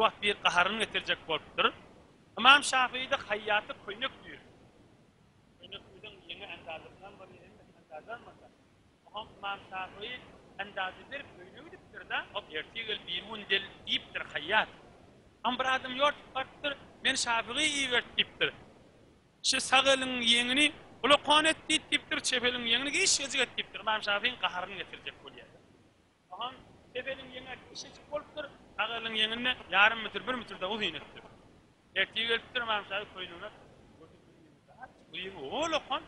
wagt bir gaharyny getirecek bolupdyr. İmam Şafii de hayyatı köýnek diýer. Köýnek diýen ýene andazyndan bir ýene andazlanmasa. Aham İmam Şafii andazy bir köýnek dipdir da, o ertegel bir wundel diýipdir hayyat. Am bir adam ýort bardyr, men Şafii iýert diýipdir. Şu sagalyň ýeňini ula qanet diýipdir, çepeliň ýeňini giş ýezik diýipdir. İmam Şafii gaharyny getirecek bolýar. Aham çepeliň ýeňe işçi bolupdyr, sagalyň ýeňini ýarym metr, 1 metrde uzynetdir. Ertegel bitir İmam Şafii köýnüne. Bu ola qan,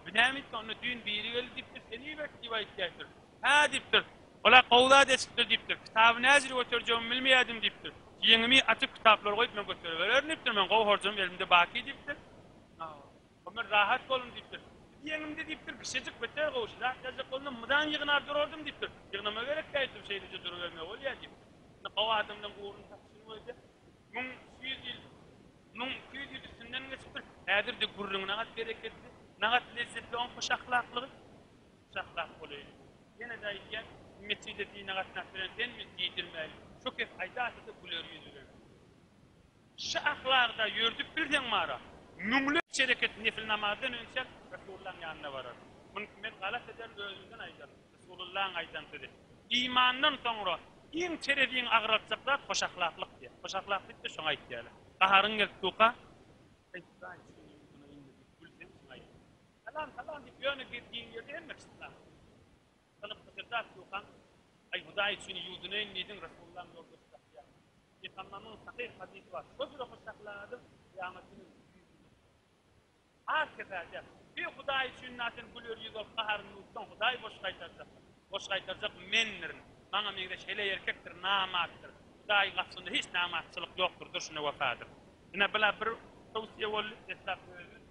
binamit onu düň biri geldi diýipdir, seni iýert diýip aýtdyr. Ha diýipdir. Ola gowla desipdir diýipdir. Kitaby näzir götürjegim bilmeýärdim diýipdir. Ýeňimi atyp kitaplar goýup men götürebererim diýipdir. Men gowy horjam elimde baki diýipdir. Ömer rahat bolun diýipdir. Ýeňimde diýipdir, kişejik beter gowşla, ýazık bolun mydan ýygnap durardym diýipdir. Ýygnama gerek diýipdir, şeýle durberme bolýar diýipdir. Gowy adamdan gowrun tapşyryp öýdi. 1100 ýyl üstünden geçipdir. Häzirde gurrun nagat bereketli, nagat lezzetli on hoş ahlakly, ahlak bolýar. Ýene de aýtýan, meçide diýen nagat näferen mi diýilmeli. Çok hep aýdaty bular ýüzüler. Şu ahlakda ýördük birden mara. Nümlük çereket nefil namazdan önce Resulullah'ın yanına varar. Bunu men galat eder özünden aýdar. Resulullah'ın aýdantydy. İmandan soňra iň çerediň agratjaklar hoş ahlaklyk diýer. Hoş ahlaklyk diýip şoňa aýtýarlar. Gaharyň geltuka Salam diýip ýöne gitdiň ýerde emmek islam. Salyp kıtırdat tukan ay Hudaý üçin ýudunayn diýdin Resulullah'ın ýoldaşy. Peygamberimiň sahih hadisi var. Şol bir hoş ahlaky kıyametiniň Arkadaşlar, bir Hudaý üçin näsen gülür ýüzüp gaharyny utdan Hudaý boş gaýtarjak. Boş gaýtarjak mendir. Maňa meňde şeýle erkekdir, namatdyr. Hudaý gapsynda hiç namatçylyk ýokdur, şuna wafadyr. Ine bila bir tawsiýe bolup etlap öýdüm.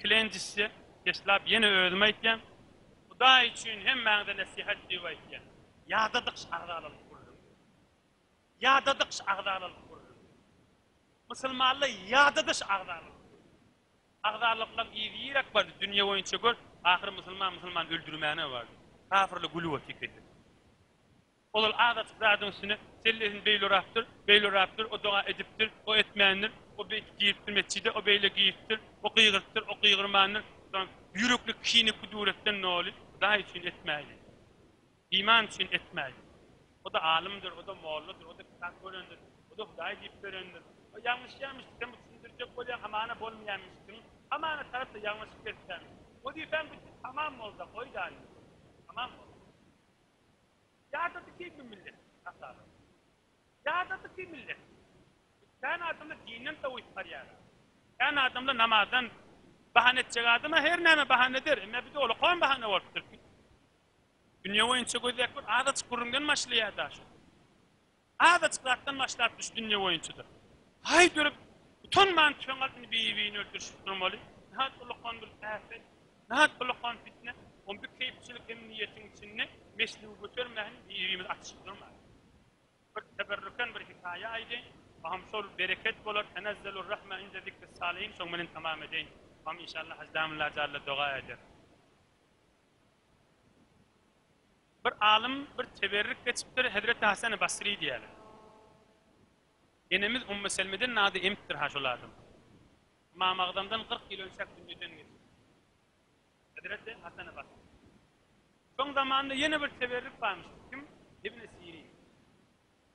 Kilencisi, eslap ýene öýdüm aýtýan. Hudaý üçin hem maňda nasihat diýip aýtýan. Ýadadyk şahralyk gurrun. Ýadadyk şahralyk Müslümanlar ýadadyş agdarlyk. Agdarlyklar ýerek bar, dünýä boýunça gör, ahir musulman öldürmäne bar. Kafirlik guluwat ekedi. Olar adat zadyň üstüne sellerin beýlorapdyr, o doğa edipdir, o etmändir, o beýt giýipdir mescide, o beýle giýipdir, o gyýgyrtdyr, o gyýgyrmandyr. Ýürekli kişini kuduretden noli, daha için etmäli. İman için etmäli. O da alimdir, o da molladyr, o da kitap görendir, o da Hudaý diýip berendir. Yanlış sen düşündürecek bolýan amana bolmaýanmyşdyň. Amana tarapda yanlış ketsen. O diýip ben tamam bolsa goýdan. Tamam. Ýa-da kim millet? Asala. Ýa-da kim millet? Sen adamda dininden tawýp barýar. Sen adamda namazdan bahane etjek her näme bahanedir. Emma bir de ol qan bahane bolupdyr. Dünýä boýunça gözlek bir adat kurulgan maşlaýar. Adat qatdan maşlap düş dünýä boýunçadyr. Hay durup bütün mantyň altyny biýirini öldürüp durmaly. Nahat ulaqan bir afet, nahat ulaqan fitne, on bir keýpçilik emniýetiň içinde meşru götürmäni biýirimiz açyp durmaly. Bir teberrüken bir hikaye aýdy. Aham şol bereket bolar, tenezzalur rahme inde zikr salihin, şoň menen tamam edeýin. Ham inşallah hazdamlar jalla dua eder. Bir alim bir teberrük geçipdir, Hazreti Hasan Basri diýerler. Enemiz Ümmü Selme'den nadı emttir haşoladım. İmam Agdam'dan 40 yıl önçak dünyadan geçti. Hazreti Hasan-ı Basri. Son zamanında yeni bir teberrük varmıştı. Kim? İbn-i Sirin.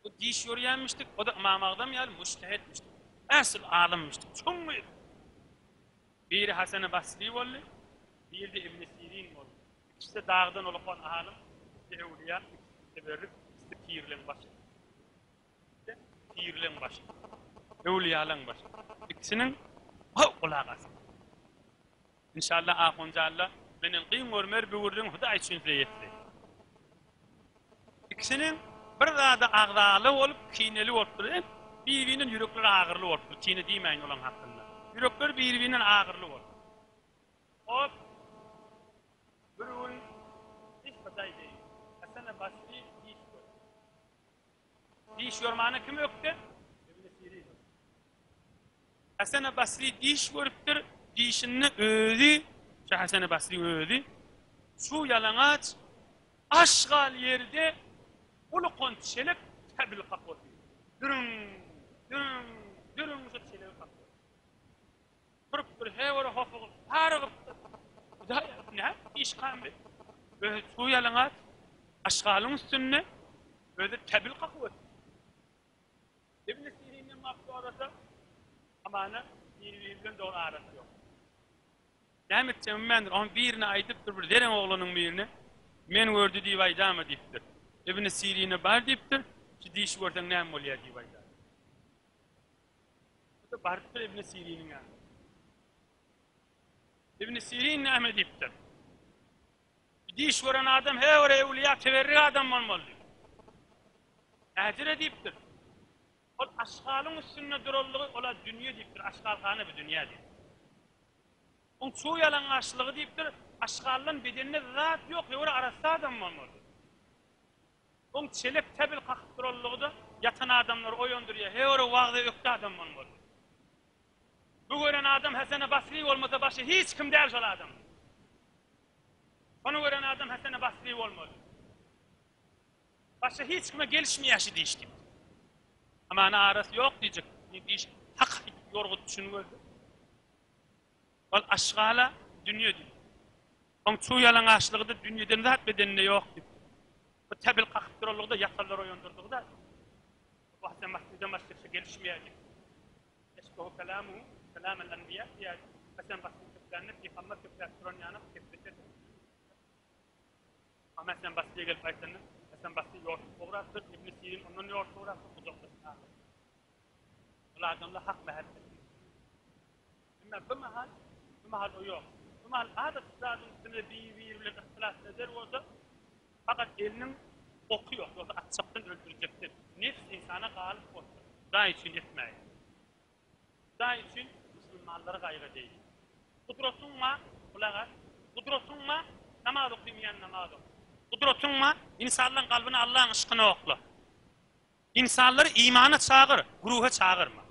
O diş yoruyanmıştık. O da İmam Agdam yani müştehitmişti. Asıl alimmişti. Çok müyüz. Biri Hasan-ı Basri oldu. Biri de İbn-i Sirin oldu. İkisi de dağdan olupan alim. İkisi evliya, ikisi teberrük, ikisi pirlen başı. Pirlen başı. Evliyalan başı. İkisinin kulağası. İnşallah ahunca benim kıyım örmer bir vurduğun Hudaý üçin zeyetli. İkisinin bir da ağdalı olup, kineli olup duruyor. Birbirinin yürekleri ağırlı olup duruyor. Kini demeyin olan hakkında. Yürekleri birbirinin ağırlı olup. O bir gün hiç Hudaý değil. Hasan-ı Basri diş gör. Diş yormanı kim yoktu? İbn-i Sirin. Hasan-ı Basri diş görüptür. Dişini ödü. Hasan-ı Basri ödü. Şu yalanaç aşgal yerde ulu kontişelek tebil kapot. Dürüm, dürüm, dürüm çelek kapot. Kurup bir hevara hafıgı, harıgı. Da ne? İş kambi. Böyle su yalınat, aşgalın üstünne, böyle tebil kapot. İbn-i Sirin'in maftu arası, amana birbirinden doğru arası yok. Demet cemmendir, on birini aydıptır, bir derin oğlunun birini, men gördü diye vaydama deyiptir. İbn-i Sirin'e bar deyiptir, ki diş gördün neyem oluyor diye vaydama. Bu da barıktır İbn-i Sirin'in yani. İbn-i Sirin neyem deyiptir. Diş gören adam, he oraya evliya teverri adam olmalı. Ecire deyiptir. O aşgalın üstünde durulduğu, ola dünya deyiptir, aşgal kanı bir dünya deyiptir. On çoğu yalan aşılığı deyiptir, aşgalın bedenine zat yok, he oraya arası adam olmalı. On çelek tebil kakıp durulduğu da, yatan adamlar oyunduruyor, he oraya vağda öktü adam olmalı. Bu gören adam Hasan-ı Basri olmasa başı hiç kim değil şol adam. Onu gören adam Hasan-ı Basri olmalı. Başı hiç kime gelişmeyeşi deyiştim. Ama ana arası yok diyecek. Ne deyiş? Hak yorgu düşünüyordu. Ol aşgala dünya deyip. On çoğu yalan aşılığı da dünyadan zat bedenine yok deyip. Bu tebil kakıp durulduğu da yasallar oyundurduğu da. Bu Hasan Basri'den başka gelişmeyecek. Eşkuhu kelamu, kelamen enbiya diyecek. Hasan Basri köpülenip, yıkanma köpülenip, yanıp, köpülenip. Ama Hasan Basri'ye gelip ayetlerini, Hasan Basri yoğurtup uğraştır, İbn-i Sirin onun yoğurtup uğraştır, uzaklaştır. Ola adamla hak mehabbeti. Ama bu mahal o yok. Bu mahal adet zadın üstüne birbirle ihtilaf eder olsa, fakat elinin oku yok, yoksa atçaktan öldürecektir. Nefs insana galip olsun. Daha için etmeyin. Daha için Müslümanlara gayrı değil. Kudretun ma, kulağa, kudretun ma, namaz okuymayan namaz oku. Kudretun ma, insanların kalbine Allah'ın ışkını okla. İnsanları imana çağır, gruha çağırma.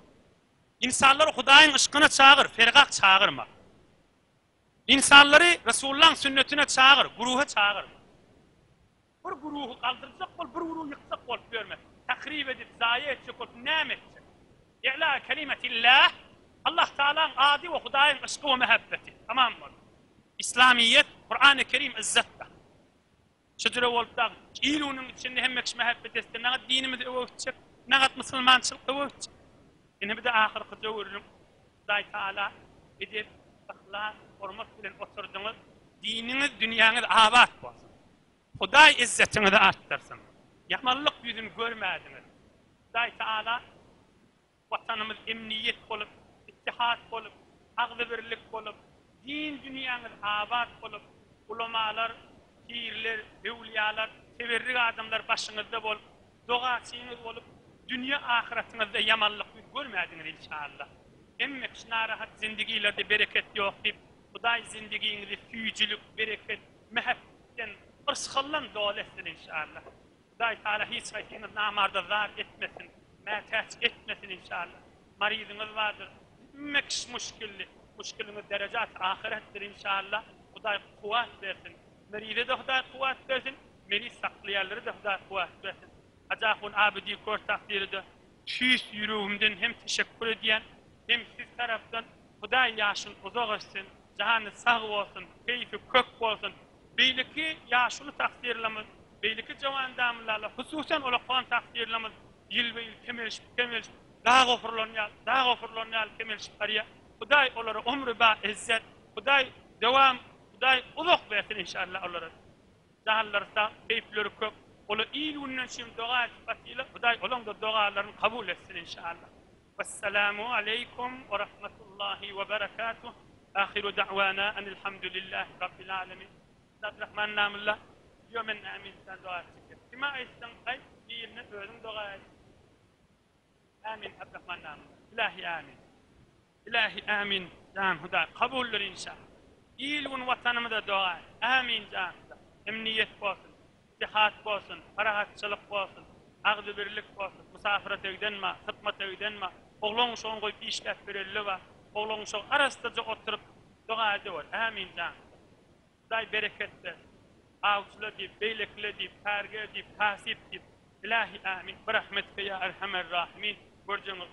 İnsanları Hudayın ışkına çağır, fergak çağırma. İnsanları Resulullah'ın sünnetine çağır, gruha çağırma. Bir gruhu kaldıracak ol, bir gruhu yıkacak ol, görme. Takrib edip, zayi edecek ol, nem edecek. İ'la kelimetillah, Allah Teala'nın adi ve Hudayın ışkı ve mehabbeti. Tamam mı? İslamiyet, Kur'an-ı Kerim izzettir. Şöyle olup da, ilunun içinde hem mekş mehabbet etsin, ne dinimizi öğütecek, ne Müslümançılık öğütecek. Yine bir de ahir kıcavurun, Huday Teala edip, ahlak, hormat bilen oturdunuz, dininiz, dünyanız abat olsun. Huday izzetini de arttırsın. Yamanlık yüzünü görmediniz. Huday Teala, vatanımız emniyet olup, ittihat olup, ağzı birlik olup, din dünyanız abat olup, ulamalar, pirler, evliyalar, teverrik adamlar başınızda olup, doğasınız olup, dünya ahiretinizde yamanlık yüz görmediniz inşallah. Emmek narahat zindigilerde bereket yok deyip, Huday zindiginizi füyücülük, bereket, mehebbetten, ırskallan doletsin inşallah. Huday Teala hiç hayatınız namarda zar etmesin, mehtaç etmesin inşallah. Maridiniz vardır, emmek müşkiliniz derecat ahirettir inşallah. Huday kuvvet versin. Meride de Huday kuvvet versin, meri saklayarları da Huday kuvvet versin. Acahun abidi kor takdiri de, şüs yüreğimden hem teşekkür ediyen, hem siz taraftan Huday yaşın uzak etsin, cahanı sağ olsun, keyfi kök olsun. Beyliki yaşını takdirlemez, beyliki cevandamlarla, hususen ola kan takdirlemez, yıl ve yıl kemelş, daha gofurlanyal kemelş pariya. Huday olara umru ba izzet, Huday devam, Huday uzak versin inşallah olara. Cahallarsa keyifleri kök, ola iyiliğinden şimdi dua etmesiyle, Huday olan da dualarını kabul etsin inşallah. Vesselamu aleykum ve rahmetullahi ve berekatuh. Ahiru da'vana enilhamdülillahi rabbil alemin. Abdurrahman namullah, diyor men amin sen dua etsin. Kime etsin kay, diğerine özün dua etsin. Amin Abdurrahman namullah. İlahi amin. İlahi amin. Can Huday kabuldur inşallah. İyiliğin vatanımıza dua et. Amin can. Emniyet olsun, ittihat olsun, parahatçılık olsun, ağzı birlik olsun, misafiret evdenme, hıtmat evdenme, oğlun şoğun koyup işlet verilli var, oğlun şoğun arastıca oturup dua ediyor. Amin can. Huday bereket versin. avsula deyip, beylekle deyip, perge deyip, tasip deyip, ilahi amin, bir rahmetke ya erhamer rahimin, göreceğiniz